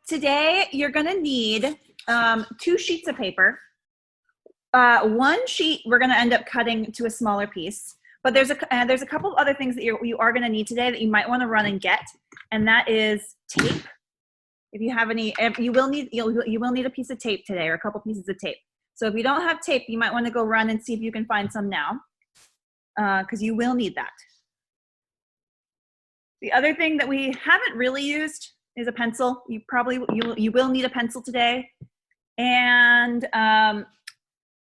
today you're gonna need 2 sheets of paper. One sheet we're gonna end up cutting to a smaller piece, but there's a couple of other things that you are gonna need today that you might wanna run and get, and that is tape. If you have any, you will need a piece of tape today, or a couple pieces of tape. So if you don't have tape, you might wanna go run and see if you can find some now, because you will need that. The other thing that we haven't really used is a pencil. You will need a pencil today. And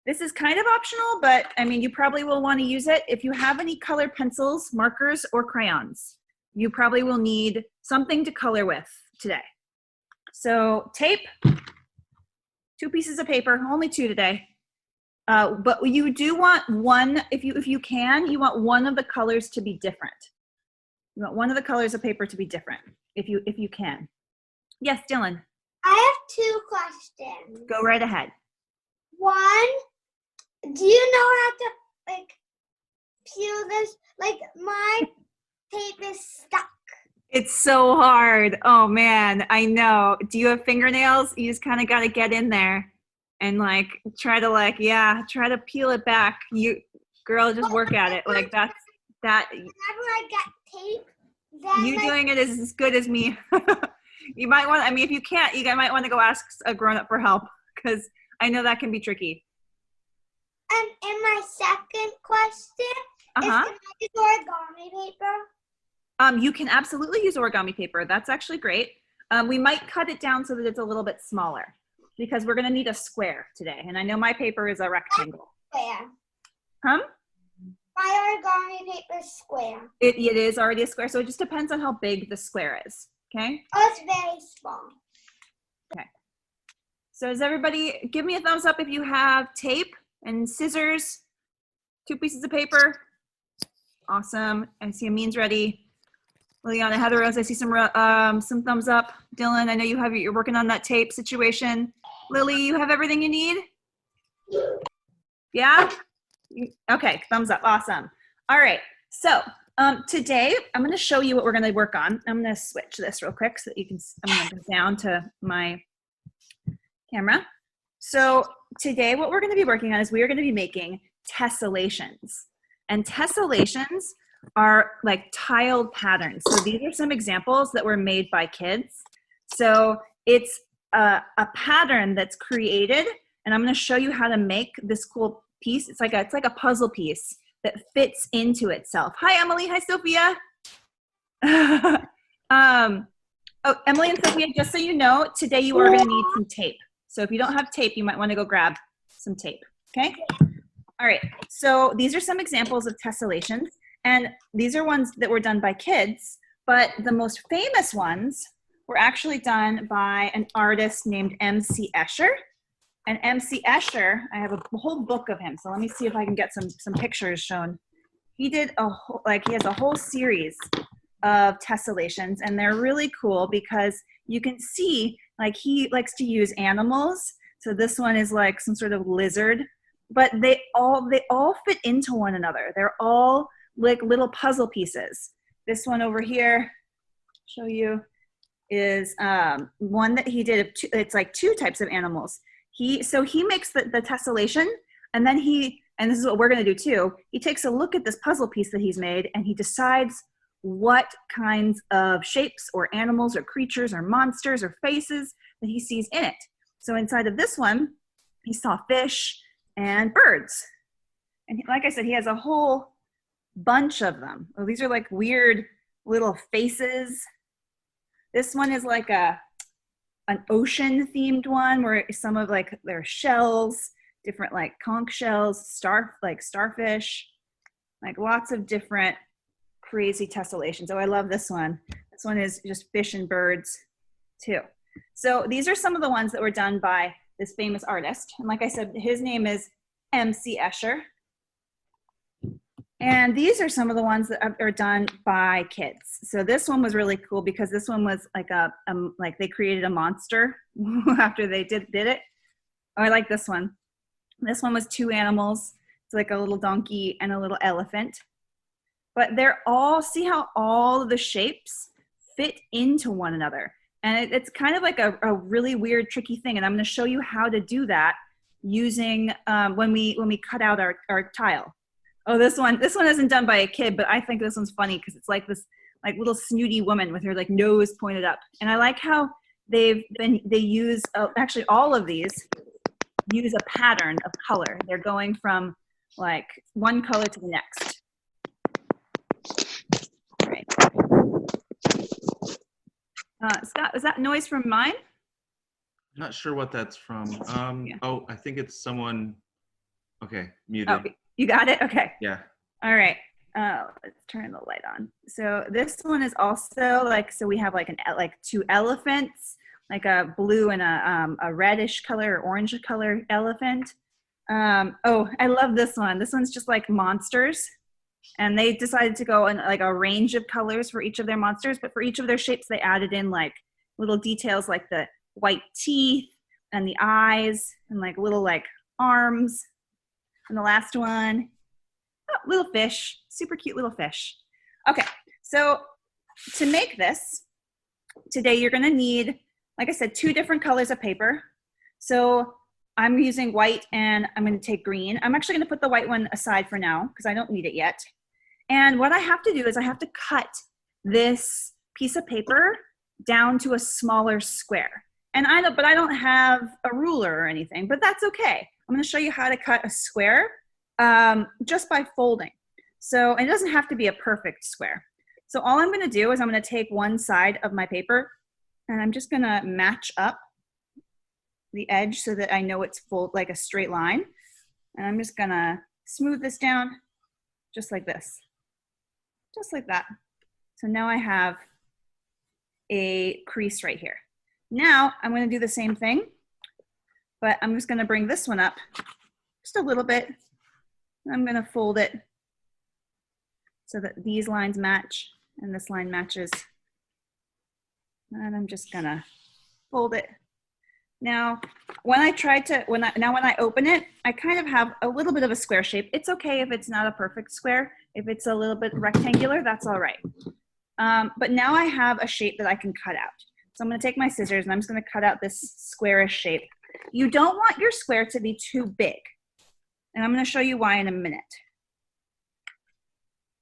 this is kind of optional, but I mean, you probably will want to use it. If you have any colored pencils, markers, or crayons, you probably will need something to color with today. So tape, 2 pieces of paper, only 2 today. But you do want one, if you can, you want one of the colors to be different. You want one of the colors of paper to be different, if you can. Yes, Dylan. I have 2 questions. Go right ahead. One, do you know how to like peel this? Like my tape is stuck. It's so hard. Oh man, I know. Do you have fingernails? You just kind of got to get in there and like try to peel it back. You girl, just work at it. Like that. Whenever I get tape, then you doing it is as good as me. You might want, I mean, if you can't, you might want to go ask a grown-up for help, because I know that can be tricky. And my second question is, can I use origami paper? You can absolutely use origami paper. That's actually great. We might cut it down so that it's a little bit smaller, because we're going to need a square today. And I know my paper is a rectangle. Square. Huh? My origami paper is square. It is already a square, so it just depends on how big the square is. Okay? Oh, it's very small. Okay. So does everybody give me a thumbs up if you have tape and scissors, 2 pieces of paper? Awesome. I see Amin's ready. Liliana, Heather Rose, I see some thumbs up. Dylan, I know you're working on that tape situation. Lily, you have everything you need? Yeah? Okay, thumbs up, awesome. All right, so today I'm gonna show you what we're gonna work on. I'm gonna switch this real quick so that you can, I'm gonna go down to my camera. So today what we're gonna be working on is we are gonna be making tessellations. And tessellations are like tiled patterns. So these are some examples that were made by kids. So it's a pattern that's created, and I'm gonna show you how to make this cool piece. It's like a puzzle piece that fits into itself. Hi, Emily. Hi, Sophia. Oh, Emily and Sophia, just so you know, today you are going to need some tape. So if you don't have tape, you might want to go grab some tape. Okay? All right. So these are some examples of tessellations, and these are ones that were done by kids, but the most famous ones were actually done by an artist named M.C. Escher. And M.C. Escher, I have a whole book of him, so let me see if I can get some pictures shown. He did he has a whole series of tessellations, and they're really cool because you can see, like, he likes to use animals. So this one is like some sort of lizard, but they all fit into one another. They're all like little puzzle pieces. This one over here, show you, is one that he did. It's like 2 types of animals. So he makes the tessellation, and then and this is what we're gonna do too, he takes a look at this puzzle piece that he's made, and he decides what kinds of shapes or animals or creatures or monsters or faces that he sees in it. So inside of this one, he saw fish and birds. And like I said, he has a whole bunch of them. Oh, these are like weird little faces. This one is like an ocean themed one where some of like their shells, different like conch shells, starfish, like lots of different crazy tessellations. Oh, I love this one. This one is just fish and birds too. So these are some of the ones that were done by this famous artist. And like I said, his name is M.C. Escher. And these are some of the ones that are done by kids. So this one was really cool because this one was like like they created a monster after they did it. Oh, I like this one. This one was 2 animals. It's like a little donkey and a little elephant. But they're all, see how all of the shapes fit into one another. And it's kind of like a really weird, tricky thing. And I'm going to show you how to do that using when we cut out our tile. Oh, this one isn't done by a kid, but I think this one's funny because it's like this like little snooty woman with her like nose pointed up. And I like how they use actually all of these use a pattern of color. They're going from like one color to the next. All right. Scott, was that noise from mine? I'm not sure what that's from. Yeah. Oh, I think it's someone. Okay, muted. Oh, you got it? Okay. Yeah. All right. Let's turn the light on. So this one is also like, so we have like two elephants, like a blue and a reddish color or orange color elephant. Oh, I love this one. This one's just like monsters. And they decided to go in like a range of colors for each of their monsters, but for each of their shapes, they added in like little details like the white teeth and the eyes and like little like arms. And the last one, oh, little fish, super cute little fish. Okay, so to make this, today you're gonna need, like I said, 2 different colors of paper. So I'm using white and I'm gonna take green. I'm actually gonna put the white one aside for now because I don't need it yet. And what I have to do is I have to cut this piece of paper down to a smaller square. And I don't have a ruler or anything, but that's okay. I'm gonna show you how to cut a square just by folding. So it doesn't have to be a perfect square. So all I'm gonna do is I'm gonna take one side of my paper and I'm just gonna match up the edge so that I know it's full, like a straight line. And I'm just gonna smooth this down just like this. Just like that. So now I have a crease right here. Now I'm going to do the same thing, but I'm just going to bring this one up just a little bit. I'm going to fold it so that these lines match and this line matches. And I'm just going to fold it. Now, when I open it, I kind of have a little bit of a square shape. It's okay if it's not a perfect square. If it's a little bit rectangular, that's all right. But now I have a shape that I can cut out. So I'm gonna take my scissors and I'm just gonna cut out this squarish shape. You don't want your square to be too big. And I'm gonna show you why in a minute.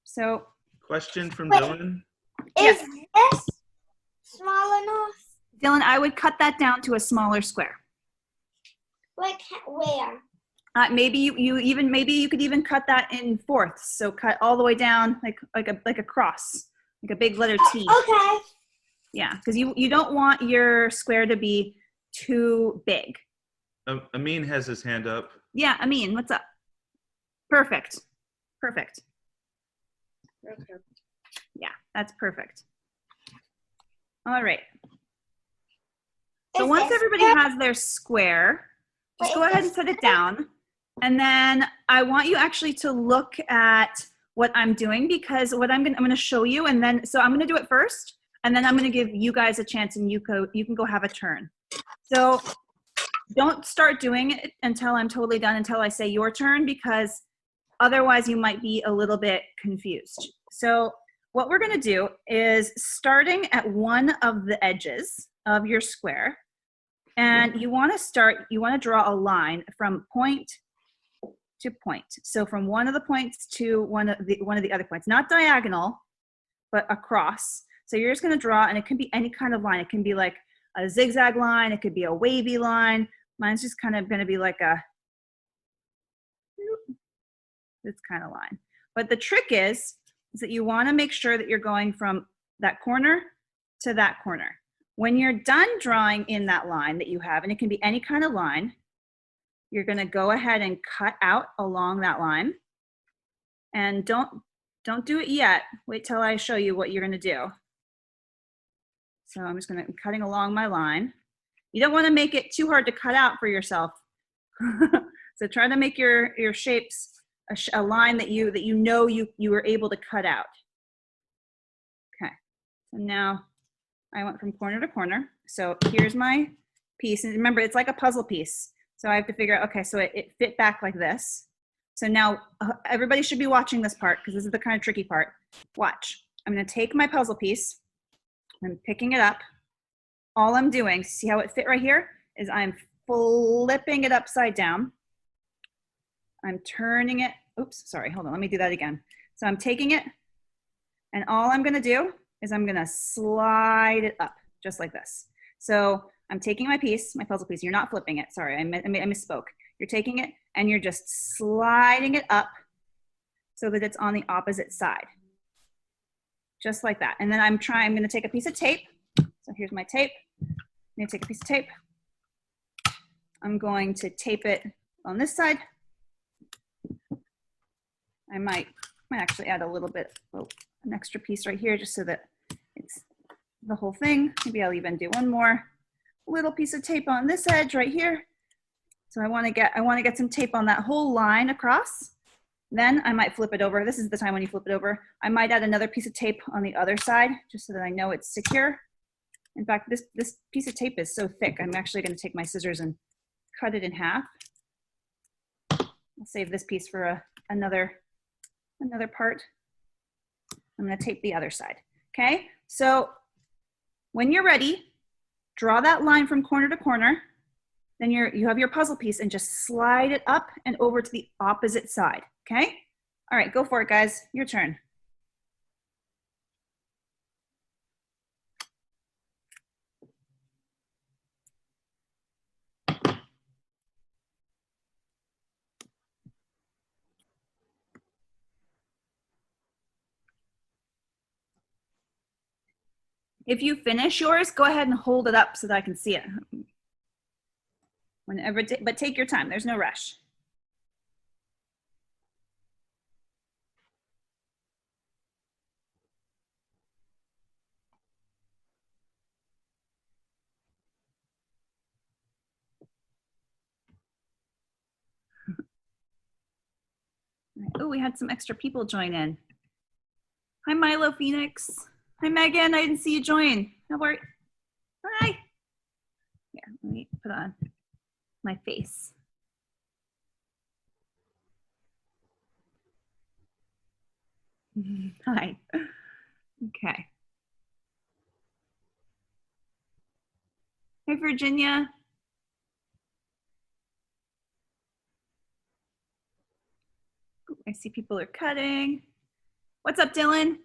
So. Question from Dylan. Is this small enough? Dylan, I would cut that down to a smaller square. Like where? Maybe you could even cut that in fourths. So cut all the way down like a cross, like a big letter T. Okay. Yeah, because you don't want your square to be too big. Amin has his hand up. Yeah, Amin, what's up? Perfect. Perfect. Okay. Yeah, that's perfect. All right. So once everybody has their square, just go ahead and set it down. And then I want you actually to look at what I'm doing because what I'm going to show you, and then so I'm going to do it first, and then I'm going to give you guys a chance, and you can go have a turn. So don't start doing it until I'm totally done, until I say your turn, because otherwise you might be a little bit confused. So what we're going to do is starting at one of the edges of your square, and you want to draw a line from point to point. So from one of the points to one of the other points, not diagonal, but across. So you're just going to draw, and it can be any kind of line. It can be like a zigzag line. It could be a wavy line. Mine's just kind of going to be like this kind of line. But the trick is that you want to make sure that you're going from that corner to that corner. When you're done drawing in that line that you have, and it can be any kind of line, you're going to go ahead and cut out along that line. And don't do it yet. Wait till I show you what you're going to do. So I'm just going to cutting along my line. You don't want to make it too hard to cut out for yourself. So try to make your shapes a line that you know you were able to cut out. Okay. So now I went from corner to corner. So here's my piece. And remember, it's like a puzzle piece. So I have to figure out, okay, so it fit back like this. So now everybody should be watching this part because this is the kind of tricky part. Watch. I'm going to take my puzzle piece. I'm picking it up. all I'm doing, see how it fit right here, is I'm flipping it upside down. I'm turning it, oops, sorry, hold on, let me do that again. So I'm taking it, and all I'm gonna do is I'm gonna slide it up, just like this. So I'm taking my piece, my puzzle piece, you're not flipping it, sorry, I misspoke. You're taking it, and you're just sliding it up so that it's on the opposite side. Just like that. And then I'm gonna take a piece of tape. So here's my tape. I'm gonna take a piece of tape. I'm going to tape it on this side. I might actually add a little bit, an extra piece right here just so that it's the whole thing. Maybe I'll even do one more little piece of tape on this edge right here. So I wanna get some tape on that whole line across. Then I might flip it over. This is the time when you flip it over. I might add another piece of tape on the other side just so that I know it's secure. In fact, this piece of tape is so thick, I'm actually gonna take my scissors and cut it in half. I'll save this piece for another part. I'm gonna tape the other side, okay? So when you're ready, draw that line from corner to corner. Then you have your puzzle piece and just slide it up and over to the opposite side, okay? All right, go for it, guys. Your turn. If you finish yours, go ahead and hold it up so that I can see it. Whenever, but take your time, there's no rush. Oh, we had some extra people join in. Hi, Milo Phoenix. Hi, Megan. I didn't see you join. How are you? Hi. Here, let me put on my face. Hi. Okay. Hi, Virginia. Ooh, I see people are cutting. What's up, Dylan?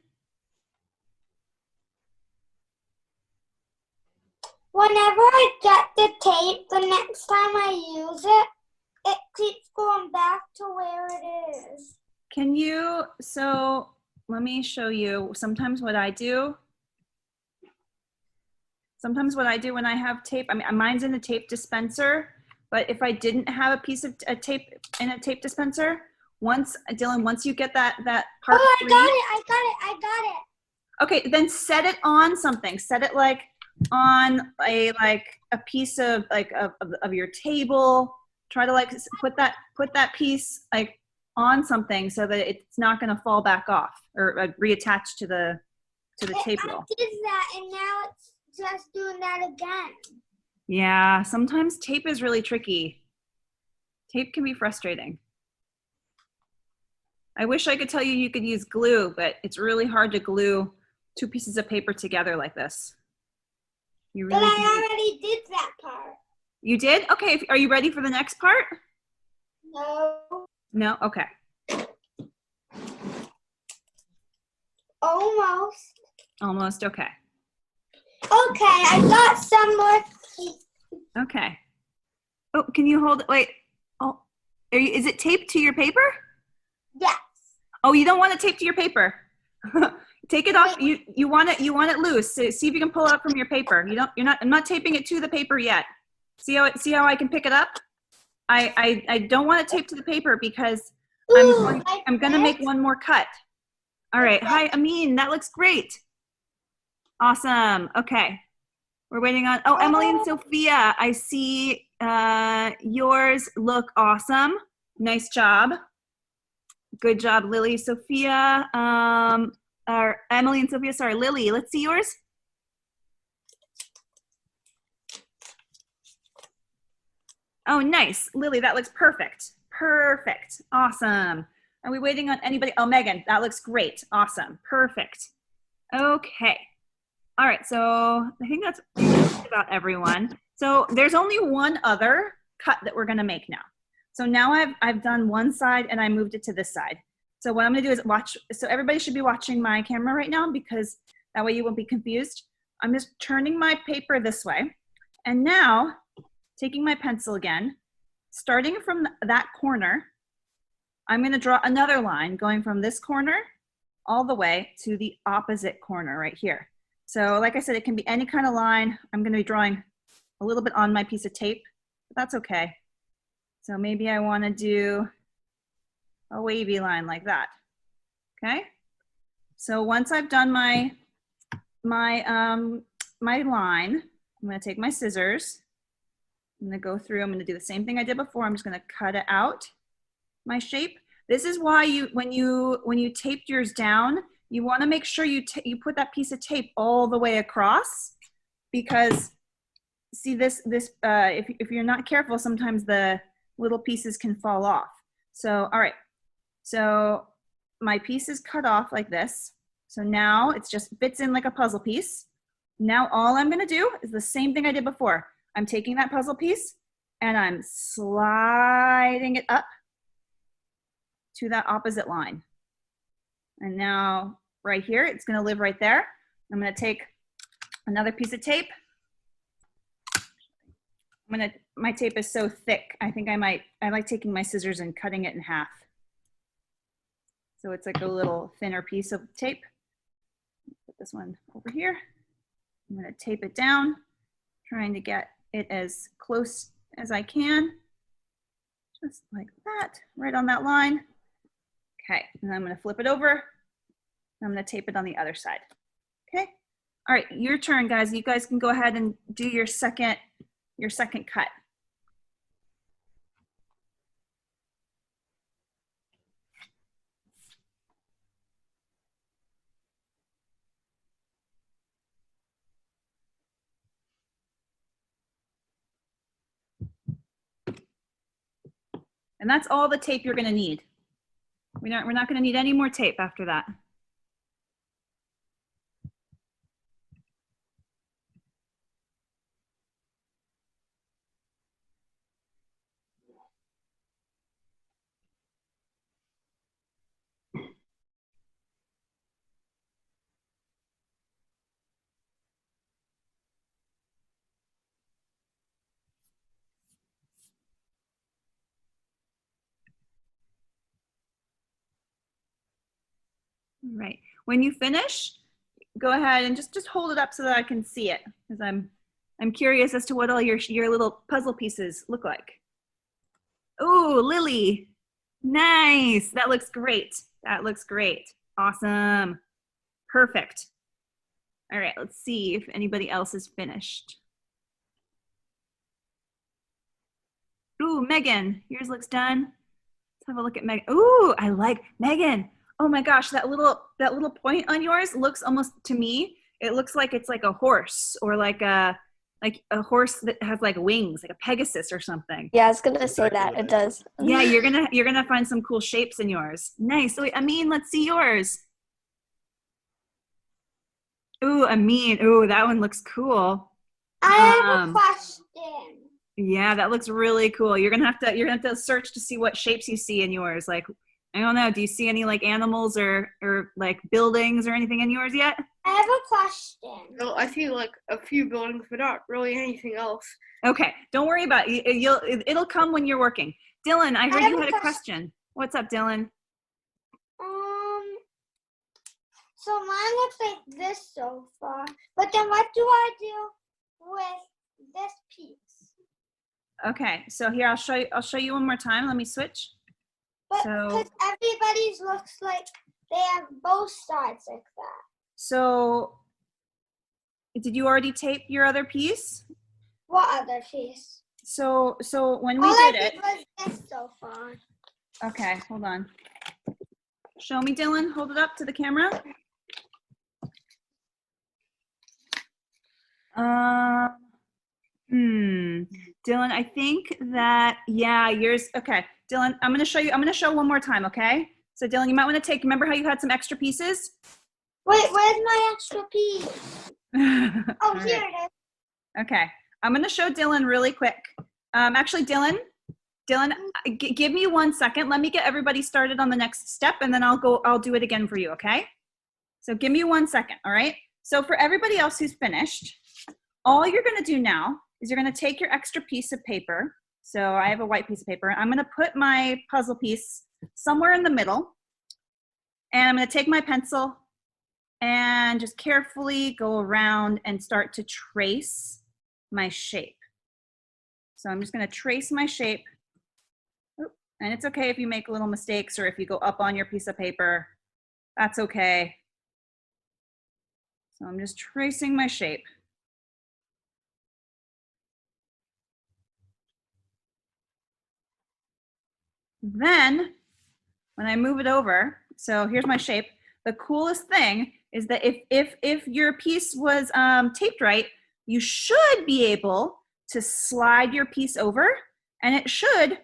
Whenever I get the tape, the next time I use it, it keeps going back to where it is. Can you, so let me show you sometimes what I do. Sometimes what I do when I have tape, I mean, mine's in a tape dispenser, but if I didn't have a piece of tape in a tape dispenser, Dylan, once you get that part Oh, three, I got it. okay, then set it on something. Set it like on a piece of of your table. Try to like put that piece like on something so that it's not going to fall back off or reattach to the tape roll. I did that, and now it's just doing that again. Yeah, sometimes tape is really tricky. Tape can be frustrating. I wish I could tell you could use glue, but it's really hard to glue two pieces of paper together like this. You really But I already did that part. You did? Okay, are you ready for the next part? No. No? Okay. Almost. Almost, okay. Okay, I got some more. Okay. Oh, can you hold it? Wait. Oh, is it taped to your paper? Yes. Oh, you don't want it taped to your paper. Take it off. You want it loose. So see if you can pull it up from your paper. I'm not taping it to the paper yet. See how I can pick it up? I don't want it taped to the paper because I'm gonna make one more cut. All right. Hi, Amin. That looks great. Awesome. Okay. We're waiting on, Emily and Sophia. I see yours look awesome. Nice job. Good job, Lily. Sophia, or Emily and Sophia, sorry, Lily, let's see yours. Oh, nice. Lily, that looks perfect. Perfect. Awesome. Are we waiting on anybody? Oh, Megan, that looks great. Awesome. Perfect. Okay. All right, so I think that's just about everyone. So there's only one other cut that we're gonna make now. So now I've done one side and I moved it to this side. So what I'm gonna do is watch, so everybody should be watching my camera right now because that way you won't be confused. I'm just turning my paper this way. And now, taking my pencil again, starting from that corner, I'm gonna draw another line going from this corner all the way to the opposite corner right here. So like I said, it can be any kind of line. I'm gonna be drawing a little bit on my piece of tape, but that's okay. So maybe I wanna do a wavy line like that, okay? So once I've done my line, I'm gonna take my scissors. I'm gonna go through, I'm gonna do the same thing I did before. I'm just gonna cut it out, my shape. This is why when you taped yours down, you wanna make sure you put that piece of tape all the way across because see if you're not careful, sometimes the little pieces can fall off. So, all right, so my piece is cut off like this. So now it just fits in like a puzzle piece. Now all I'm gonna do is the same thing I did before. I'm taking that puzzle piece and I'm sliding it up to that opposite line. And now right here, it's gonna live right there. I'm gonna take another piece of tape. My tape is so thick, I think I like taking my scissors and cutting it in half. So it's like a little thinner piece of tape. Put this one over here. I'm gonna tape it down, trying to get it as close as I can. Just like that, right on that line. Okay, and I'm gonna flip it over. I'm gonna tape it on the other side. Okay, all right, your turn, guys. You guys can go ahead and do your second cut. And that's all the tape you're gonna need. We're not gonna need any more tape after that. Right. When you finish, go ahead and just hold it up so that I can see it, because I'm curious as to what all your little puzzle pieces look like. Oh, Lily, nice. That looks great. That looks great. Awesome. Perfect. All right, let's see if anybody else is finished. Ooh, Megan, yours looks done. Let's have a look at Megan. Ooh, I like Megan. Oh my gosh, that little point on yours looks almost, to me, it looks like it's like a horse or like a horse that has like wings, like a Pegasus or something. Yeah, I was gonna say that. It does. Yeah, you're gonna find some cool shapes in yours. Nice. So Amin, let's see yours. Ooh, Amin. Ooh, that one looks cool. I have a question. Yeah, that looks really cool. You're gonna have to search to see what shapes you see in yours. Like, I don't know, do you see any like animals or like buildings or anything in yours yet? I have a question. Well, I see like a few buildings, but not really anything else. Okay, don't worry about it. It'll come when you're working. Dylan, I heard you had a question. What's up, Dylan? So mine looks like this so far, but then what do I do with this piece? Okay, so here I'll show you one more time. Let me switch. But So- because everybody's looks like they have both sides like that. So, did you already tape your other piece? What other piece? So when we All I did it, did was this so far. okay, hold on. Show me, Dylan. Hold it up to the camera. Dylan, I think that, yeah, yours, okay. Dylan, I'm gonna show one more time, okay? So Dylan, you might wanna remember how you had some extra pieces? Wait, where's my extra piece? Oh, All here right. it is. Okay, I'm gonna show Dylan really quick. Actually, Dylan, give me 1 second. Let me get everybody started on the next step, and then I'll do it again for you, okay? So give me 1 second, all right? So for everybody else who's finished, all you're gonna do now is you're gonna take your extra piece of paper. So I have a white piece of paper. I'm gonna put my puzzle piece somewhere in the middle, and I'm gonna take my pencil and just carefully go around and start to trace my shape. So I'm just gonna trace my shape. And it's okay if you make little mistakes or if you go up on your piece of paper, that's okay. So I'm just tracing my shape. Then when I move it over, so here's my shape. The coolest thing is that if your piece was taped right, you should be able to slide your piece over and it should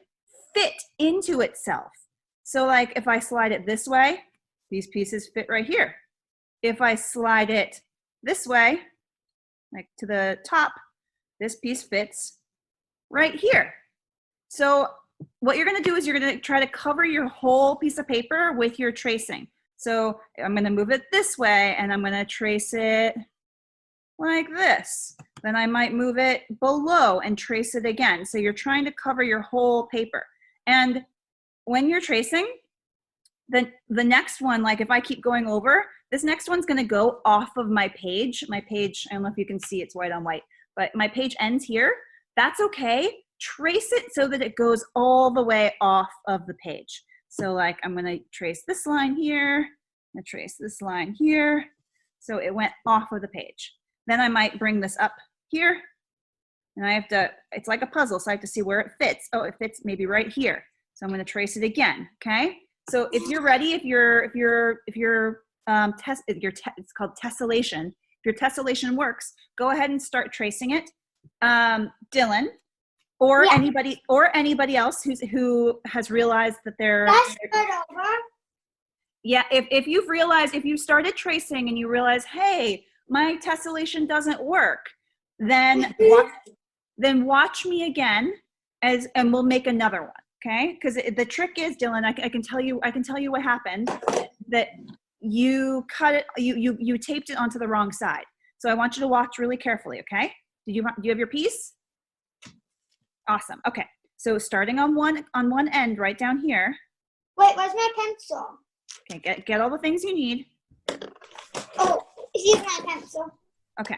fit into itself. So like if I slide it this way, these pieces fit right here. If I slide it this way, like to the top, this piece fits right here. So what you're gonna do is you're gonna try to cover your whole piece of paper with your tracing. So I'm gonna move it this way and I'm gonna trace it like this. Then I might move it below and trace it again. So you're trying to cover your whole paper. And when you're tracing, then the next one, like if I keep going over, this next one's gonna go off of my page. My page, I don't know if you can see, it's white on white, but my page ends here. That's okay. Trace it so that it goes all the way off of the page. So like I'm gonna trace this line here, I'm gonna trace this line here. So it went off of the page. Then I might bring this up here and I have to, it's like a puzzle, so I have to see where it fits. Oh, it fits maybe right here. So I'm gonna trace it again, okay? So if you're ready, it's called tessellation. If your tessellation works, go ahead and start tracing it. Dylan, or Yeah. anybody else who has realized that they're That's good over. yeah, if you've realized, if you started tracing and you realize, hey, my tessellation doesn't work, then watch me again and we'll make another one, okay? Because the trick is, Dylan, I can tell you what happened, that you cut it, you taped it onto the wrong side. So I want you to watch really carefully, okay? Do you have your piece? Awesome. Okay. So starting on one end right down here. Wait, where's my pencil? Okay, get all the things you need. Oh, here's my pencil. Okay.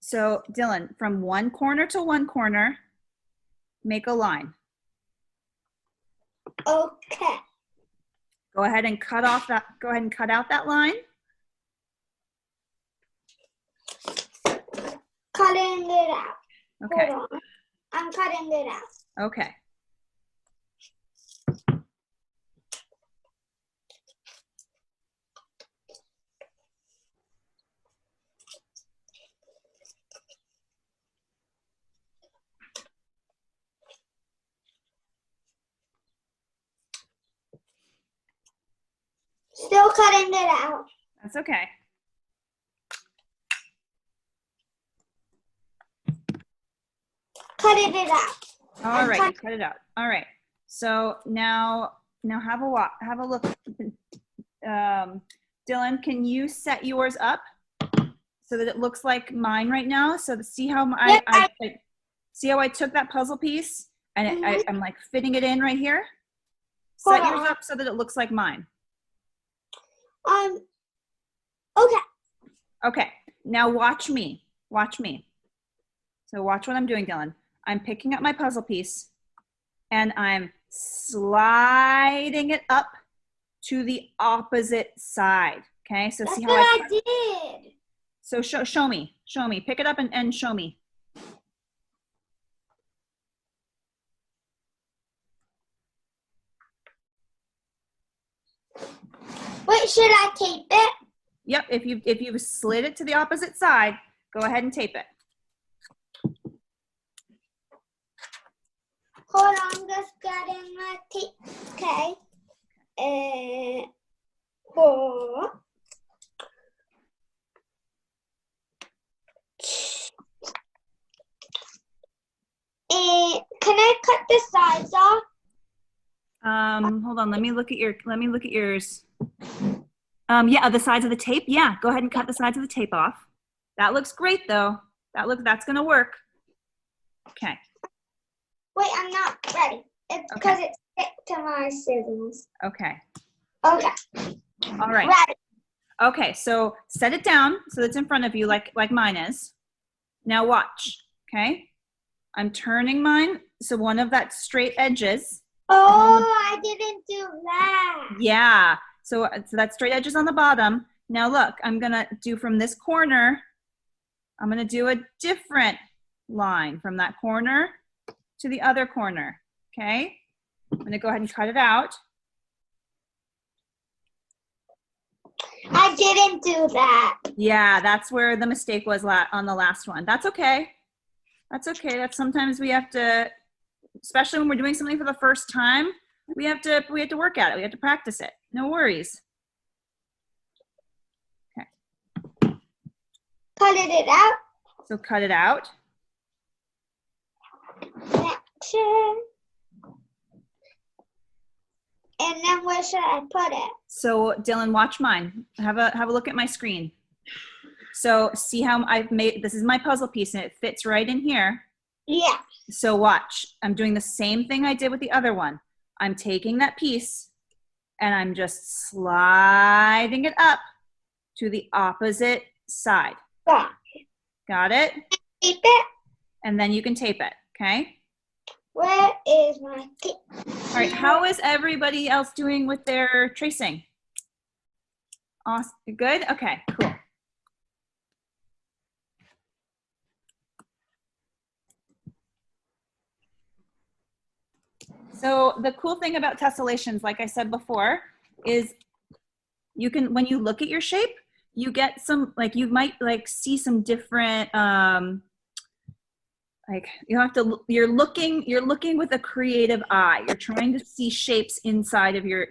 So Dylan, from one corner to one corner, make a line. Okay. Go ahead and cut out that line. Cutting it out. Okay. Hold on. I'm cutting it out. Okay. Still cutting it out. That's okay. Cutting it out. All right, you cut it out. All right. So now have a look. Dylan, can you set yours up so that it looks like mine right now? So see how see how I took that puzzle piece and I'm like fitting it in right here. Set yours up so that it looks like mine. Okay. Okay. Now watch me. Watch me. So watch what I'm doing, Dylan. I'm picking up my puzzle piece and I'm sliding it up to the opposite side. Okay, so That's see what how I did. So show me. Pick it up and show me. Wait, should I tape it? Yep, if you've slid it to the opposite side, go ahead and tape it. Hold on, I'm just getting my tape. Okay. on. Let me look at yours. Yeah, the sides of the tape. Yeah, go ahead and cut the sides of the tape off. That looks great though. That's gonna work. Okay. Wait, I'm not ready. It's because it's stick to my scissors. Okay. Okay. All right. Ready. Okay, so set it down so it's in front of you like mine is. Now watch, okay? I'm turning mine so one of that straight edges. Oh, I didn't do that. Yeah, so that straight edge is on the bottom. Now look, I'm gonna do from this corner, I'm gonna do a different line from that corner to the other corner, okay? I'm gonna go ahead and cut it out. I didn't do that. Yeah, that's where the mistake was on the last one. That's okay. That's okay. That's sometimes we have to, especially when we're doing something for the first time, we have to work at it. We have to practice it. No worries. Okay. Cutted it out. So cut it out. Section. And then where should I put it? So Dylan, watch mine. Have a look at my screen. So see how I've made, this is my puzzle piece and it fits right in here. Yeah. So watch, I'm doing the same thing I did with the other one. I'm taking that piece and I'm just sliding it up to the opposite side. Got it? Tape it. And then you can tape it, okay? Where is my tape? All right, how is everybody else doing with their tracing? Awesome, good? Okay, cool. So the cool thing about tessellations, like I said before, is you can, when you look at your shape, you get some, like you might like see some different, like you have to, you're looking with a creative eye. You're trying to see shapes inside of your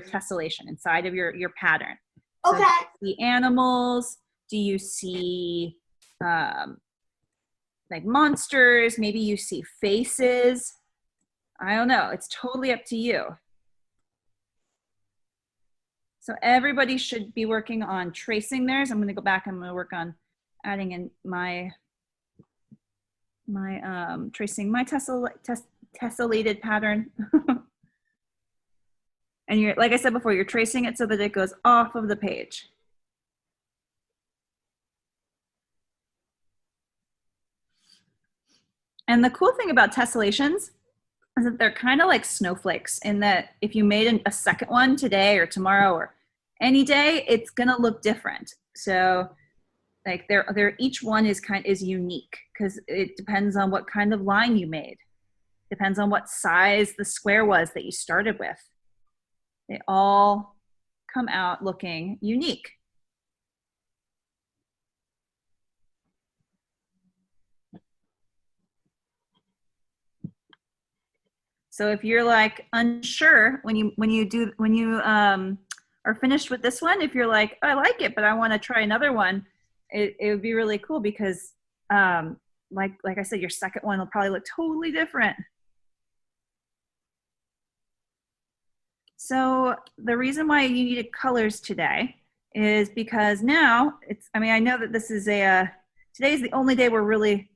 tessellation, inside of your pattern. So Okay. the animals, do you see like monsters? Maybe you see faces. I don't know. It's totally up to you. So everybody should be working on tracing theirs. I'm going to go back. I'm going to work on adding in my tracing my tessellated pattern. And you're, like I said before, you're tracing it so that it goes off of the page. And the cool thing about tessellations is that they're kind of like snowflakes in that if you made a second one today or tomorrow or any day, it's gonna look different. So like they're each one is unique because it depends on what kind of line you made. Depends on what size the square was that you started with. They all come out looking unique. So if you're like unsure when you are finished with this one, if you're like, oh, I like it, but I want to try another one, it would be really cool because like I said, your second one will probably look totally different. So the reason why you needed colors today is because now I know that this is today's the only day we're really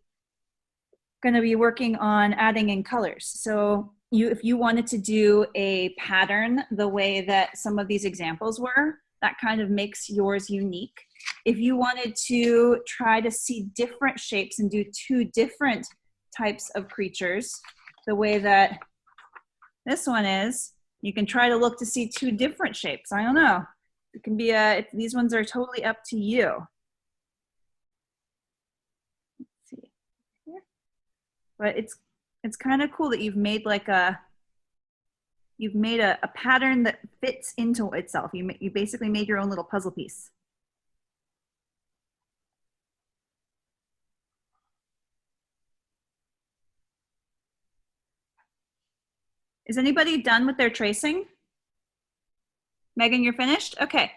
going to be working on adding in colors. So if you wanted to do a pattern the way that some of these examples were, that kind of makes yours unique. If you wanted to try to see different shapes and do two different types of creatures, the way that this one is, you can try to look to see two different shapes. I don't know. It can be these ones are totally up to you. Let's see here. But it's kind of cool that you've made like a pattern that fits into itself. You basically made your own little puzzle piece. Is anybody done with their tracing? Megan, you're finished? Okay.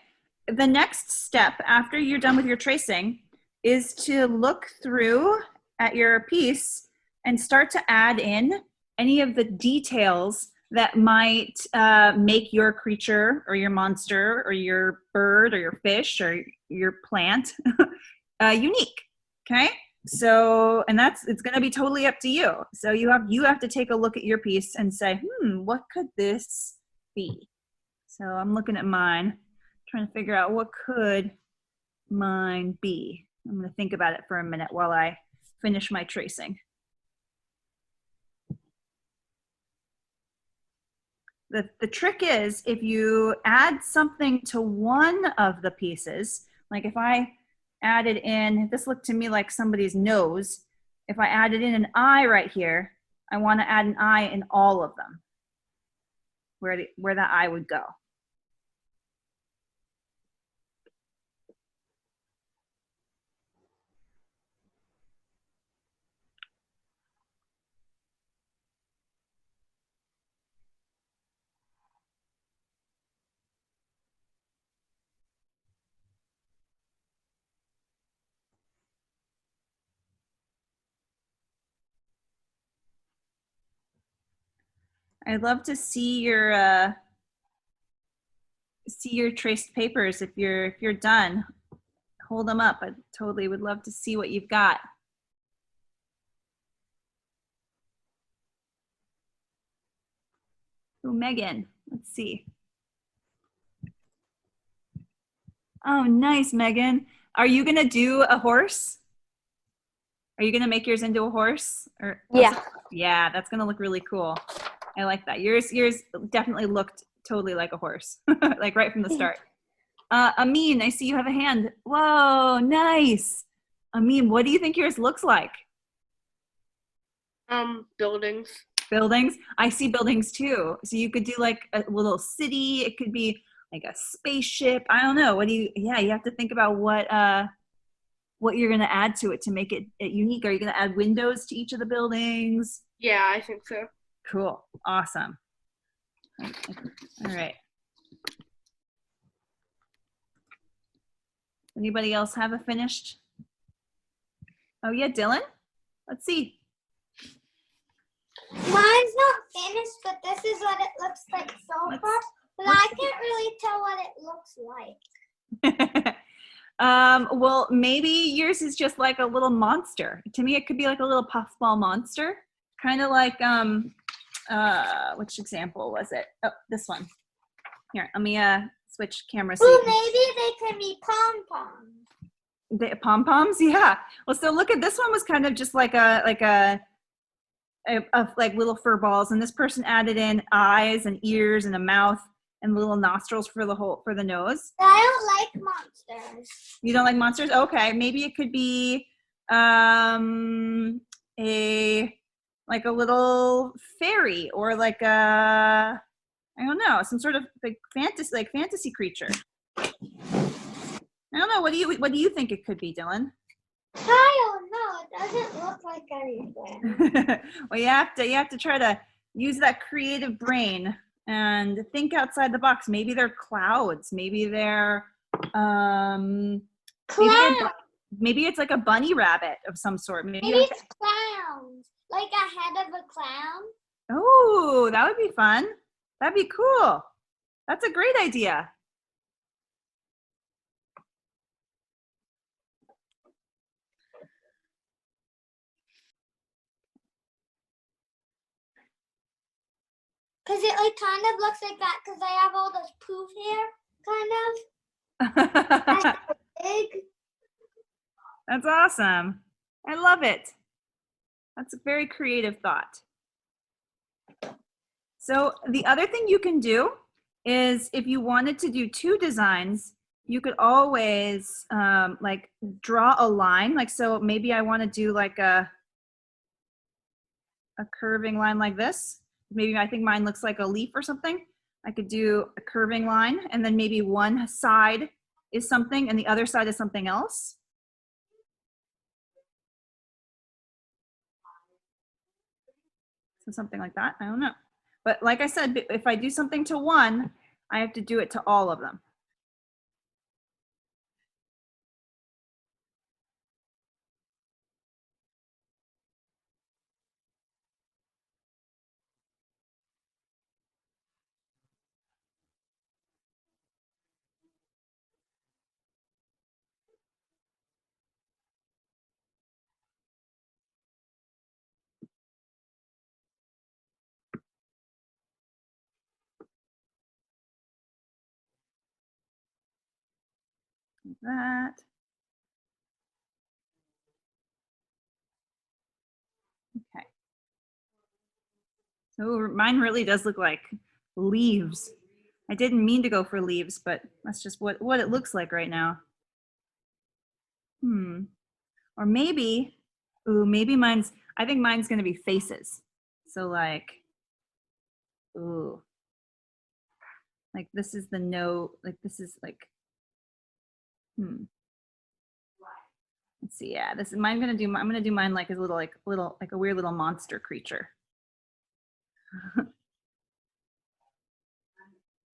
The next step after you're done with your tracing is to look through at your piece and start to add in any of the details that might make your creature or your monster or your bird or your fish or your plant unique. Okay, so and it's going to be totally up to you. So you have to take a look at your piece and say, what could this be? So I'm looking at mine, trying to figure out what could mine be. I'm going to think about it for a minute while I finish my tracing. The trick is if you add something to one of the pieces, like if I added in, this looked to me like somebody's nose. If I added in an eye right here, I want to add an eye in all of them, where that eye would go. I'd love to see your traced papers if you're done. Hold them up. I totally would love to see what you've got. Oh, Megan, let's see. Oh, nice, Megan. Are you gonna do a horse? Are you gonna make yours into a horse? Or Yeah. yeah, that's gonna look really cool. I like that. Yours definitely looked totally like a horse, like right from the start. Amin, I see you have a hand. Whoa, nice. Amin, what do you think yours looks like? Buildings. Buildings? I see buildings too. So you could do like a little city. It could be like a spaceship. I don't know. Yeah, you have to think about what you're going to add to it to make it unique. Are you going to add windows to each of the buildings? Yeah, I think so. Cool. Awesome. All right. Anybody else have a finished? Oh yeah, Dylan? Let's see. Mine's not finished, but this is what it looks like so far. But I can't really tell what it looks like. Well, maybe yours is just like a little monster. To me, it could be like a little puffball monster. Kind of like, which example was it? Oh, this one. Here, let me switch cameras. Ooh, maybe they can be pom-poms. The pom-poms? Yeah. Well, so look at this one was kind of just like like little fur balls, and this person added in eyes and ears and a mouth and little nostrils for the nose. I don't like monsters. You don't like monsters? Okay, maybe it could be like a little fairy or like a, I don't know, some sort of like fantasy creature. I don't know. What do you think it could be, Dylan? I don't know. It doesn't look like anything. Well, you have to try to use that creative brain and think outside the box. Maybe they're clouds. Maybe they're maybe it's like a bunny rabbit of some sort. Maybe it's clowns, like a head of a clown. Oh, that would be fun. That'd be cool. That's a great idea. Because it like kind of looks like that because I have all this poof hair, kind of. Big. That's awesome. I love it. That's a very creative thought. So the other thing you can do is if you wanted to do two designs, you could always like draw a line. Like, so maybe I want to do like a curving line like this. Maybe I think mine looks like a leaf or something. I could do a curving line, and then maybe one side is something and the other side is something else. So something like that. I don't know. But like I said, if I do something to one, I have to do it to all of them. like that. Okay. So mine really does look like leaves. I didn't mean to go for leaves, but that's just what it looks like right now. Or maybe, ooh, maybe I think mine's gonna be faces. So like, ooh, like this is the no, like this is like, let's see, yeah, this is mine I'm gonna do mine like a little, like a weird little monster creature.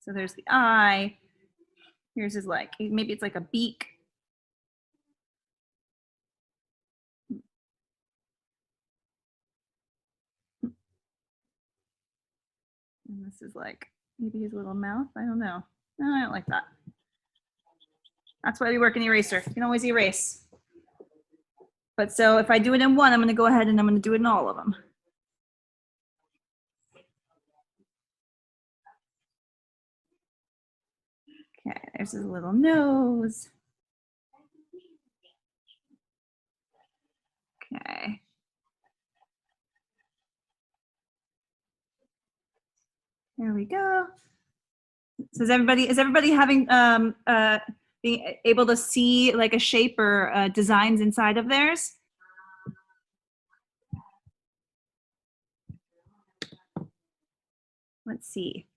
So there's the eye. Here's his like, maybe it's like a beak. And this is like, maybe his little mouth. I don't know. No, I don't like that. That's why we work in eraser. You can always erase. But so if I do it in one, I'm going to go ahead and I'm going to do it in all of them. Okay, there's his little nose. Okay. There we go. So is everybody having being able to see like a shape or designs inside of theirs? Let's see.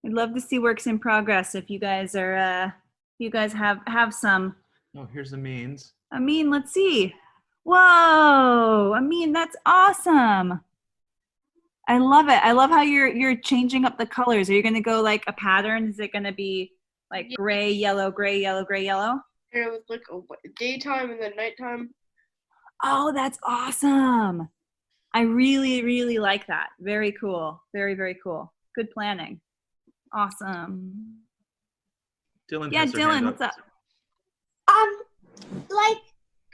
I'd love to see works in progress if you guys are you guys have some. Oh, here's the means. Amin, let's see. Whoa, Amin, that's awesome. I love it. I love how you're changing up the colors. Are you gonna go like a pattern? Is it gonna be like Yeah. gray, yellow, gray, yellow, gray, yellow? And it was like a daytime and then nighttime. Oh, that's awesome. I really, really like that. Very cool. Very, very cool. Good planning. Awesome. Dylan Yeah, has her hand Dylan, what's up? Like,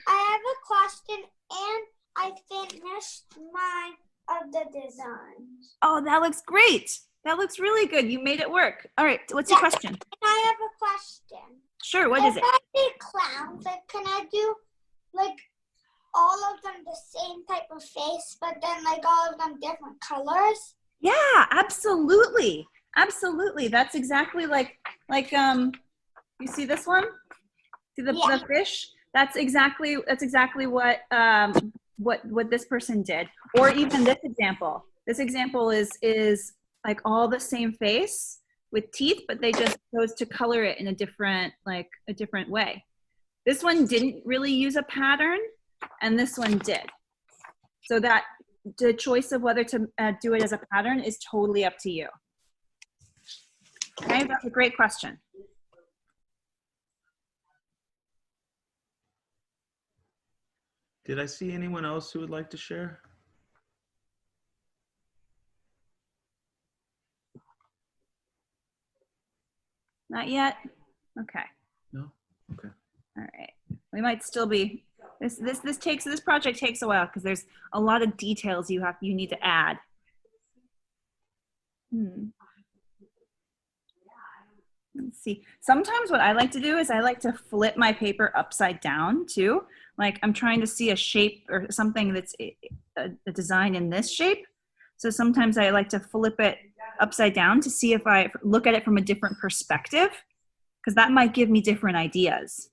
I have a question, and I finished my of the designs. Oh, that looks great. That looks really good. You made it work. All right, what's your question? And I have a question. Sure, what is it? If I do clowns, like, can I do like all of them the same type of face, but then like all of them different colors? Yeah, absolutely. Absolutely. That's exactly like you see this one? See the fish? That's exactly what this person did. Or even this example. This example is like all the same face with teeth, but they just chose to color it in a different way. This one didn't really use a pattern, and this one did. So that the choice of whether to do it as a pattern is totally up to you. Okay, that's a great question. Did I see anyone else who would like to share? Not yet? Okay. No? Okay. All right. We might still be, this project takes a while because there's a lot of details you need to add. Let's see. Sometimes what I like to do is I like to flip my paper upside down too. Like I'm trying to see a shape or something that's a design in this shape. So sometimes I like to flip it upside down to see if I look at it from a different perspective, because that might give me different ideas.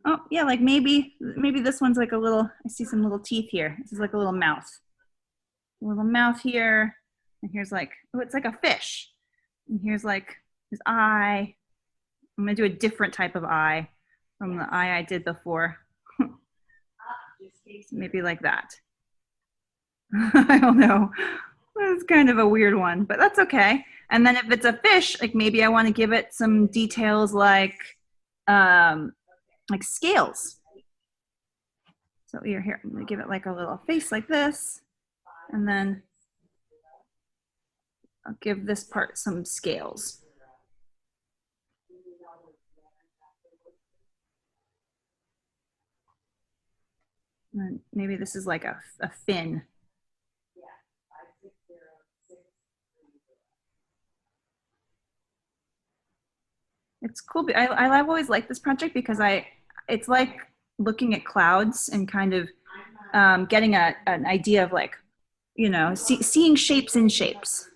Oh yeah, like maybe this one's like a little, I see some little teeth here. This is like a little mouth. A little mouth here. And here's like, oh, it's like a fish. And here's like his eye. I'm gonna do a different type of eye from the eye I did before. Maybe like that. I don't know. It's kind of a weird one, but that's okay. And then if it's a fish, like maybe I want to give it some details like scales. So here, I'm gonna give it like a little face like this, and then I'll give this part some scales. And maybe this is like a fin. It's cool. I've always liked this project because it's like looking at clouds and kind of getting an idea of like, you know, seeing shapes in shapes.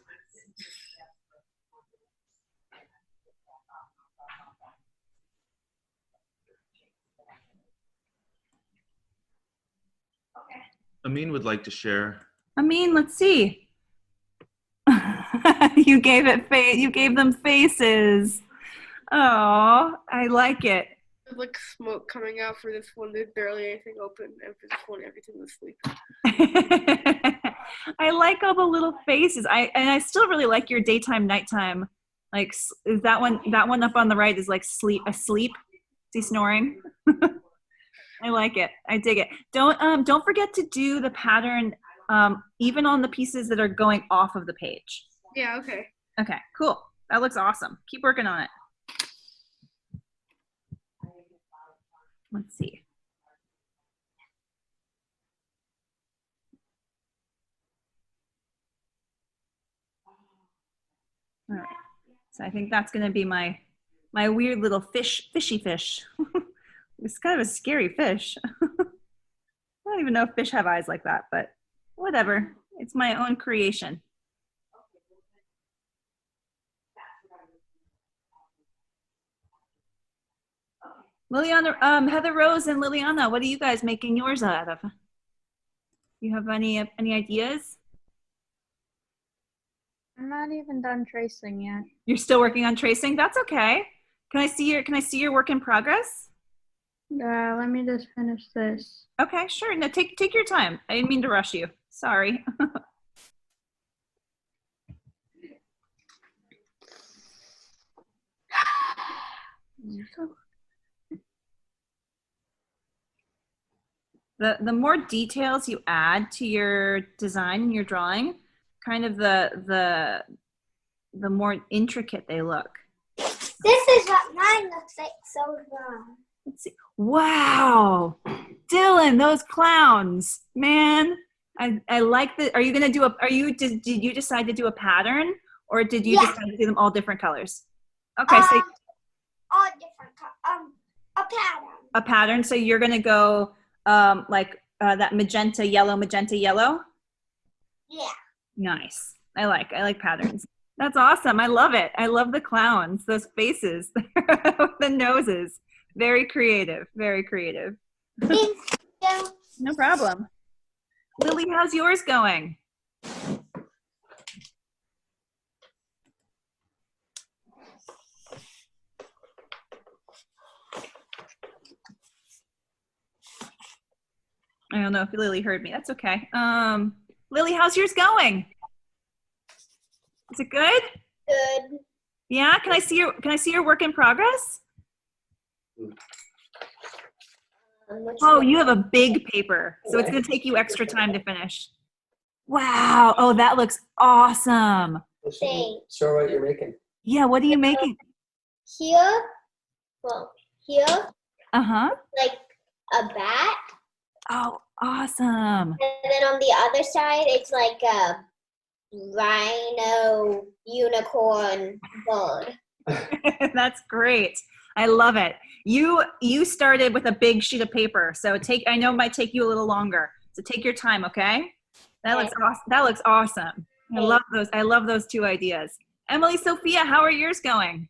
Amin would like to share. Let's see. You gave them faces. Oh, I like it. There's like smoke coming out for this one. There's barely anything open, and for this one, everything was asleep. I like all the little faces. I still really like your daytime, nighttime. Like, is that one up on the right is like asleep? Is he snoring? I like it. I dig it. Don't forget to do the pattern even on the pieces that are going off of the page. Yeah. Okay. Okay, cool. That looks awesome. Keep working on it. Let's see. All right. So I think that's going to be my weird little fishy fish. It's kind of a scary fish. I don't even know if fish have eyes like that, but whatever. It's my own creation. Liliana, Heather Rose and Liliana, what are you guys making yours out of? You have any ideas? I'm not even done tracing yet. You're still working on tracing? That's okay. Can I see your work in progress? Let me just finish this. Okay, sure. No, take your time. I didn't mean to rush you. Sorry. The more details you add to your design and your drawing, kind of the more intricate they look. This is what mine looks like so far. Let's see. Wow, Dylan, those clowns, man. I like the. Are you gonna do did you decide to do a pattern, or did you decide to do them all different colors? Okay, so all different a pattern. A pattern. So you're gonna go that magenta yellow. Yeah. Nice. I like patterns. That's awesome. I love it. I love the clowns, those faces, the noses. Very creative. Very creative. Thank you. No problem. Lily, how's yours going? I don't know if Lily heard me. That's okay. Lily, how's yours going? Is it good? Good. Yeah. Can I see your work in progress? Oh, you have a big paper, so it's going to take you extra time to finish. Wow. Oh, that looks awesome. Thanks. Show what you're making. Yeah. What are you making? Here, Uh-huh. like a bat. Oh, awesome. And then on the other side, it's like a rhino unicorn bird. That's great. I love it. You started with a big sheet of paper, so I know it might take you a little longer. So take your time, okay? That looks awesome. That looks awesome. I love those. I love those two ideas. Emily, Sophia, how are yours going?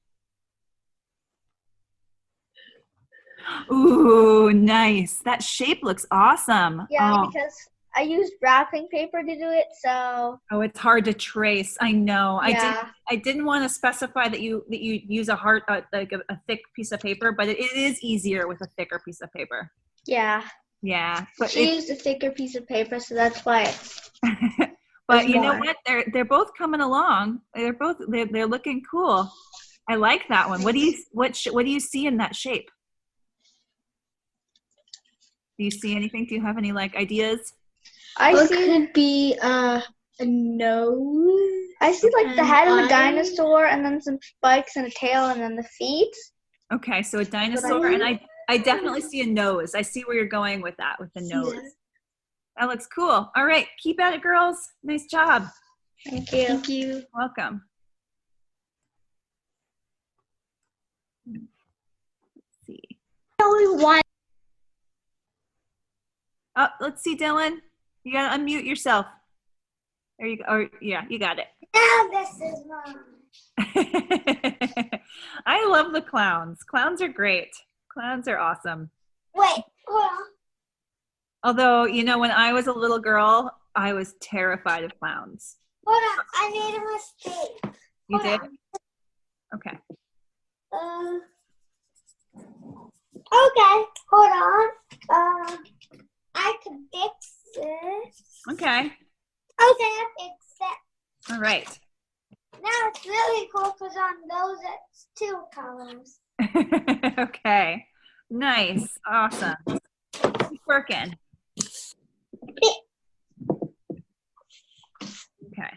Ooh, nice. That shape looks awesome. Yeah, because I used wrapping paper to do it, so. Oh, it's hard to trace. I know. Yeah. I didn't want to specify that you use like a thick piece of paper, but it is easier with a thicker piece of paper. Yeah. Yeah, but She used a thicker piece of paper, so that's why. but you know what? They're both coming along. They're looking cool. I like that one. What do you see in that shape? Do you see anything? Do you have any like ideas? I see it be a nose. I see like the head of a dinosaur and then some spikes and a tail and then the feet. Okay, so a dinosaur, and I definitely see a nose. I see where you're going with that, with the nose. That looks cool. All right, keep at it, girls. Nice job. Thank you. Thank you. Welcome. Let's see. Only one. Oh, let's see, Dylan. You gotta unmute yourself. There you go. Or, yeah, you got it. Now this is mine. I love the clowns. Clowns are great. Clowns are awesome. Wait, hold on. Although, you know, when I was a little girl, I was terrified of clowns. Hold on. I made a mistake. You Hold did? on. Okay. Okay, hold on. I can fix this. Okay. Okay, I fixed it. All right. Now it's really cool because on those it's 2 colors. Okay. Nice. Awesome. Keep working. Okay.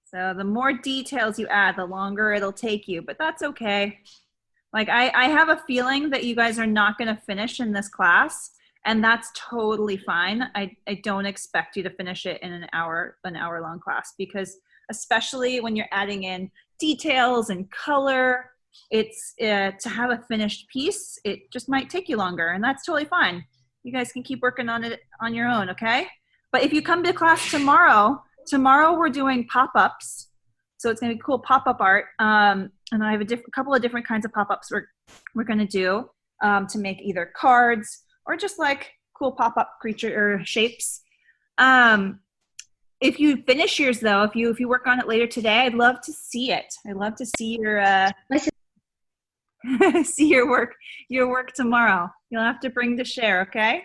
So the more details you add, the longer it'll take you, but that's okay. Like I have a feeling that you guys are not going to finish in this class, and that's totally fine. I don't expect you to finish it in an hour long class, because especially when you're adding in details and color, it's to have a finished piece, it just might take you longer, and that's totally fine. You guys can keep working on it on your own, okay? But if you come to class tomorrow we're doing pop-ups. So it's going to be cool pop-up art. And I have a couple of different kinds of pop-ups we're going to do to make either cards or just like cool pop-up creature or shapes. If you finish yours though, if you work on it later today, I'd love to see it. I'd love to see your see your work tomorrow. You'll have to bring to share, okay?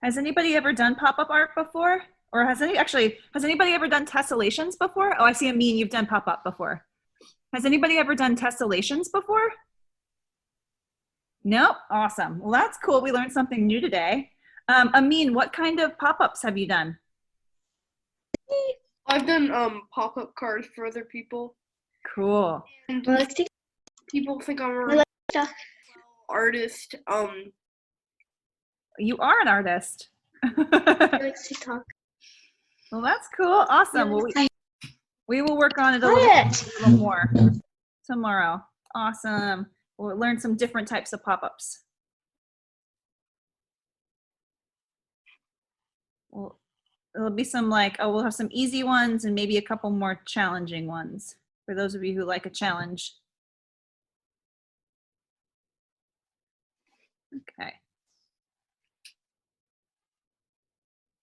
Has anybody ever done pop-up art before? Or has anybody ever done tessellations before? Oh, I see, Amin, you've done pop-up before. Has anybody ever done tessellations before? Nope. Awesome. Well, that's cool. We learned something new today. Amin, what kind of pop-ups have you done? I've done pop-up cards for other people. Cool. And Well, let's take people think I'm a Well, really let's talk. artist. You are an artist. Let's talk. Well, that's cool. Awesome. Well, we will work on it a Quiet. little more tomorrow. Awesome. We'll learn some different types of pop-ups. Well, there'll be some we'll have some easy ones and maybe a couple more challenging ones for those of you who like a challenge. Okay.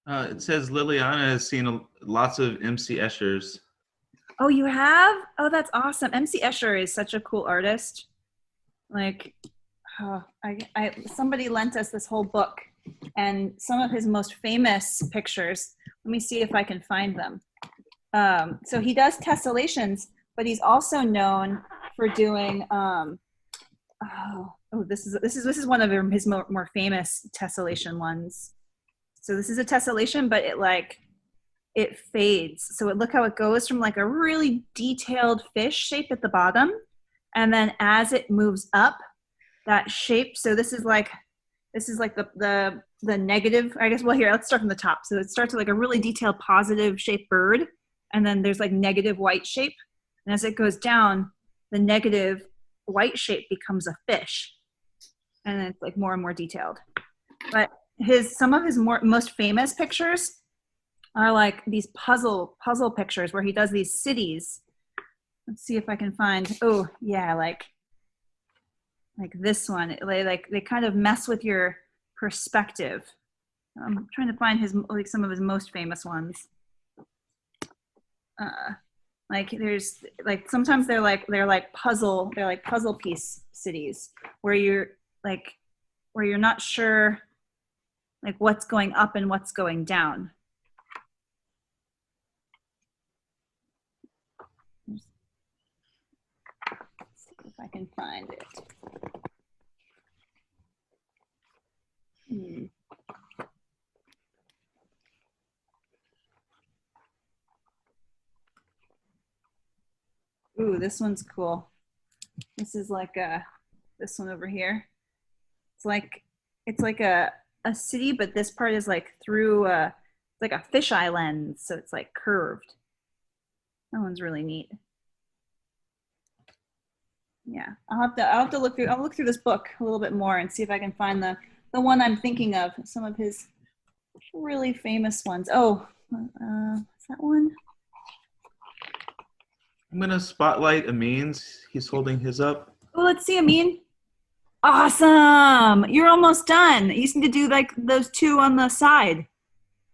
It says Liliana has seen lots of MC Eschers. Oh, you have? Oh, that's awesome. MC Escher is such a cool artist. Like, oh, somebody lent us this whole book, and some of his most famous pictures. Let me see if I can find them. So he does tessellations, but he's also known for doing. This is one of his more famous tessellation ones. So this is a tessellation, but it fades. So look how it goes from like a really detailed fish shape at the bottom, and then as it moves up, that shape. So this is like the negative, I guess. Well, here, let's start from the top. So it starts with like a really detailed positive shaped bird, and then there's like negative white shape, and as it goes down, the negative white shape becomes a fish, and it's like more and more detailed. But some of his most famous pictures are like these puzzle pictures where he does these cities. Let's see if I can find. Oh yeah, like this one. They kind of mess with your perspective. I'm trying to find some of his most famous ones. There's sometimes they're like puzzle piece cities where you're not sure like what's going up and what's going down. Let's see if I can find it. Ooh, this one's cool. This is like this one over here. It's like a city, but this part is like through like a fisheye lens, so it's like curved. That one's really neat. Yeah, I'll have to look through. I'll look through this book a little bit more and see if I can find the one I'm thinking of. Some of his really famous ones. Oh, is that one? I'm gonna spotlight Amin's. He's holding his up. Oh, let's see, Amin. Awesome! You're almost done. You just need to do like those two on the side.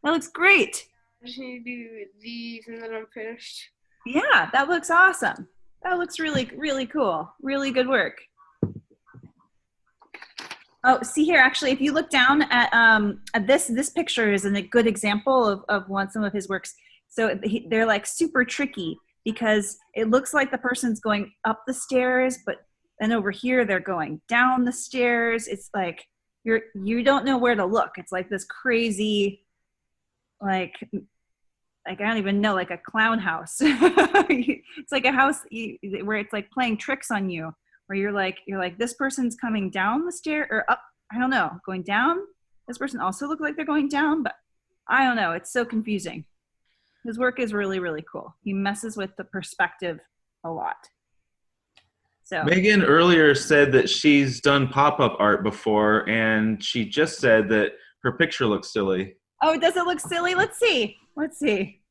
That looks great. I just need to do these and then I'm finished. Yeah, that looks awesome. That looks really, really cool. Really good work. Oh, see here, actually, if you look down at this picture is a good example of some of his works. So they're like super tricky because it looks like the person's going up the stairs, but then over here they're going down the stairs. It's like you don't know where to look. It's like this crazy, like I don't even know, like a clown house. It's like a house where it's like playing tricks on you, where you're like this person's coming down the stair or up. I don't know, going down. This person also looked like they're going down, but I don't know. It's so confusing. His work is really, really cool. He messes with the perspective a lot. So Megan earlier said that she's done pop-up art before, and she just said that her picture looks silly. oh, does it look silly? Let's see. Let's see.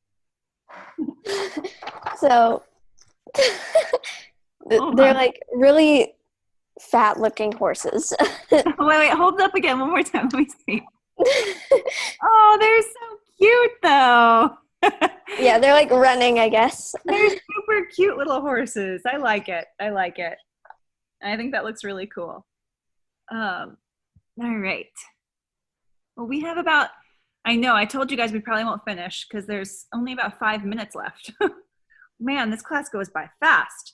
So they're like really fat looking horses. Wait, hold it up again one more time. Let me see. Oh, they're so cute though. Yeah, they're like running, I guess. They're super cute little horses. I like it. I like it. I think that looks really cool. All right. Well, we have about, I know, I told you guys we probably won't finish because there's only about 5 minutes left. Man, this class goes by fast.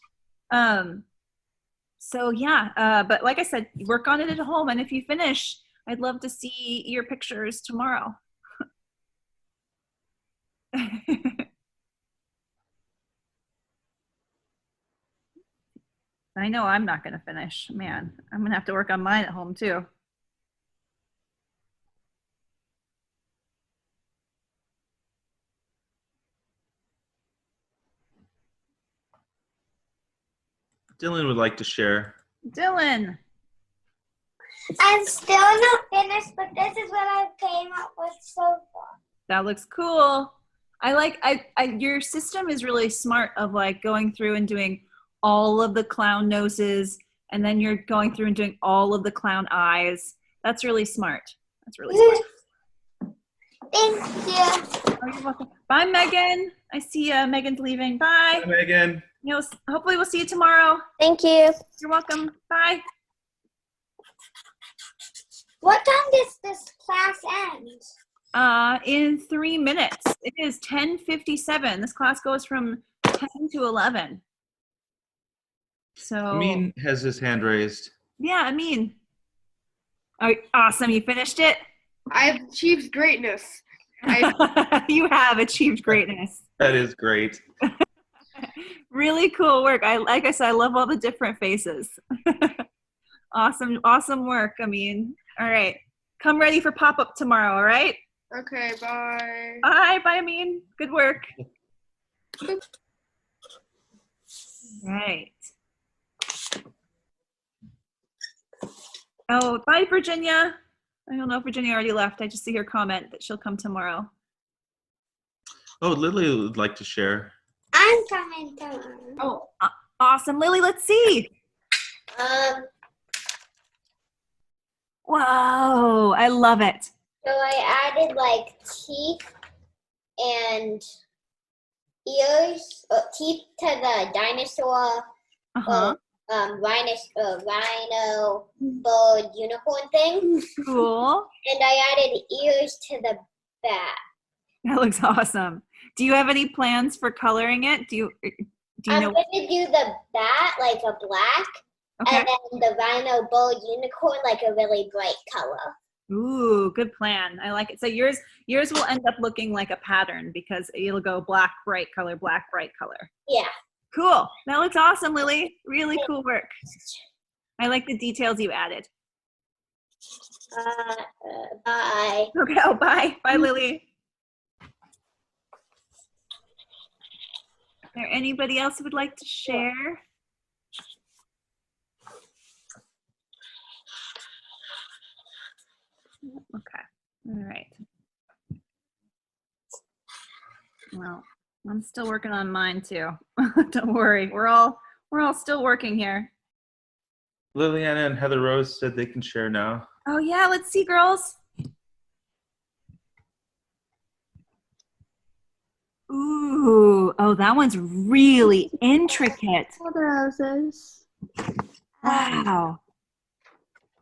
So yeah, but like I said, work on it at home. And if you finish, I'd love to see your pictures tomorrow. I know I'm not going to finish. Man, I'm going to have to work on mine at home too. Dylan would like to share. Dylan. I'm still not finished, but this is what I came up with so far. That looks cool. Your system is really smart of like going through and doing all of the clown noses, and then you're going through and doing all of the clown eyes. That's really smart. That's really smart. Thank you. Oh, you're welcome. Bye, Megan. I see Megan's leaving. Bye. Hi, Megan. Hopefully we'll see you tomorrow. Thank you. You're welcome. Bye. What time does this class end? In 3 minutes. It is 10:57. This class goes from 10 to 11. So Amin has his hand raised. yeah, Amin. Oh, awesome. You finished it? I've achieved greatness. You have achieved greatness. That is great. Really cool work. Like I said, I love all the different faces. Awesome work, Amin. All right. Come ready for pop-up tomorrow, all right? Okay, bye. Bye, Amin. Good work. Right. Oh, bye, Virginia. I don't know if Virginia already left. I just see her comment that she'll come tomorrow. Oh, Lily would like to share. I'm coming tomorrow. Oh, awesome. Lily, let's see. Whoa, I love it. So I added like teeth and ears, teeth to the dinosaur, Uh-huh. rhino, bird, unicorn thing, Cool. and I added ears to the bat. That looks awesome. Do you have any plans for coloring it? Do you I'm know? gonna do the bat like a black, Okay. and then the rhino, bird, unicorn like a really bright color. Ooh, good plan. I like it. So yours will end up looking like a pattern because it'll go black, bright color, black, bright color. Yeah. Cool. That looks awesome, Lily. Really cool work. I like the details you added. Bye. Okay, oh, bye. Bye, Lily. Is there anybody else who would like to share? Okay, all right. Well, I'm still working on mine too. Don't worry, we're all still working here. Liliana and Heather Rose said they can share now. Oh yeah, let's see, girls. Ooh, oh, that one's really intricate. Roses. Wow.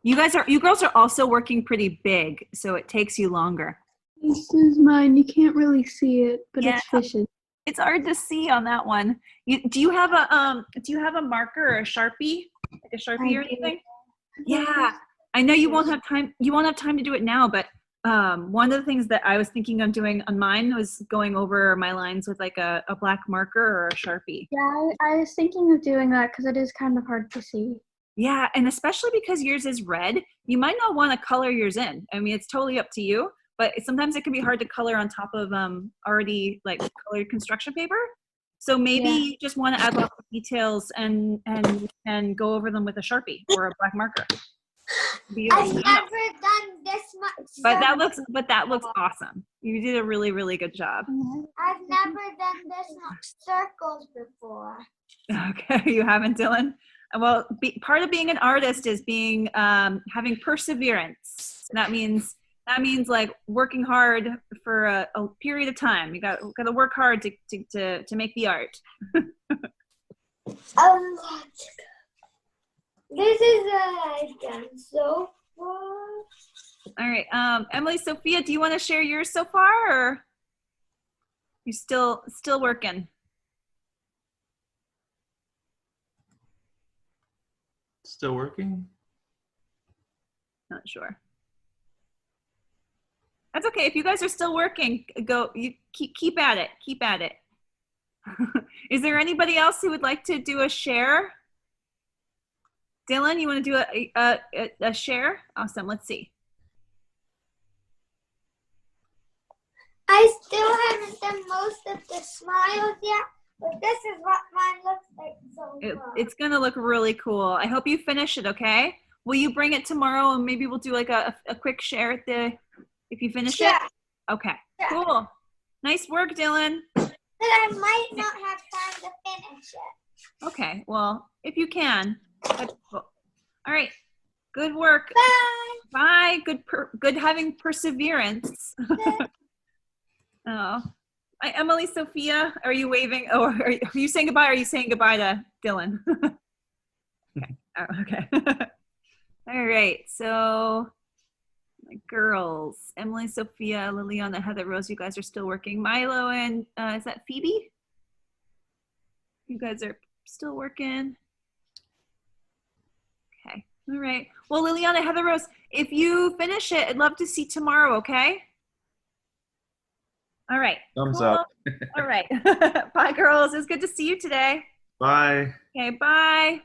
You girls are also working pretty big, so it takes you longer. This is mine. You can't really see it, but Yeah. it's fishing. It's hard to see on that one. Do you have a marker or a Sharpie? Like a Sharpie or do. anything? Yeah. I know you won't have time to do it now, but one of the things that I was thinking of doing on mine was going over my lines with like a black marker or a Sharpie. Yeah, I was thinking of doing that because it is kind of hard to see. Yeah, and especially because yours is red, you might not want to color yours in. I mean, it's totally up to you, but sometimes it can be hard to color on top of already like colored construction paper. So maybe you just want to add lots of details and go over them with a Sharpie or a black marker. I've never done this much. But that looks awesome. You did a really, really good job. I've never done this much circles before. Okay, you haven't, Dylan? Well, part of being an artist is being having perseverance. That means like working hard for a period of time. You got to work hard to make the art. This is what I've done so far. All right, Emily, Sophia, do you want to share yours so far, or you still working? Still working? Not sure. That's okay. If you guys are still working, you keep at it. Keep at it. Is there anybody else who would like to do a share? Dylan, you want to do a share? Awesome. Let's see. I still haven't done most of the smiles yet, but this is what mine looks like so far. It's gonna look really cool. I hope you finish it. Okay. Will you bring it tomorrow and maybe we'll do like a quick share if you finish it? Okay. Yeah. Cool. Nice work, Dylan. But I might not have time to finish it. Okay. Well, if you can. That's cool. All right. Good work. Bye. Bye. Good having perseverance. Oh. Hi, Emily, Sophia. Are you waving? Oh, are you saying goodbye? Or are you saying goodbye to Dylan? Okay. Oh, okay. All right. So, my girls, Emily, Sophia, Liliana, Heather, Rose, you guys are still working. Milo and is that Phoebe? You guys are still working. Okay. All right. Well, Liliana, Heather, Rose, if you finish it, I'd love to see tomorrow, okay? All right. Thumbs Cool. up. All right. Bye, girls. It was good to see you today. Bye. Okay, bye.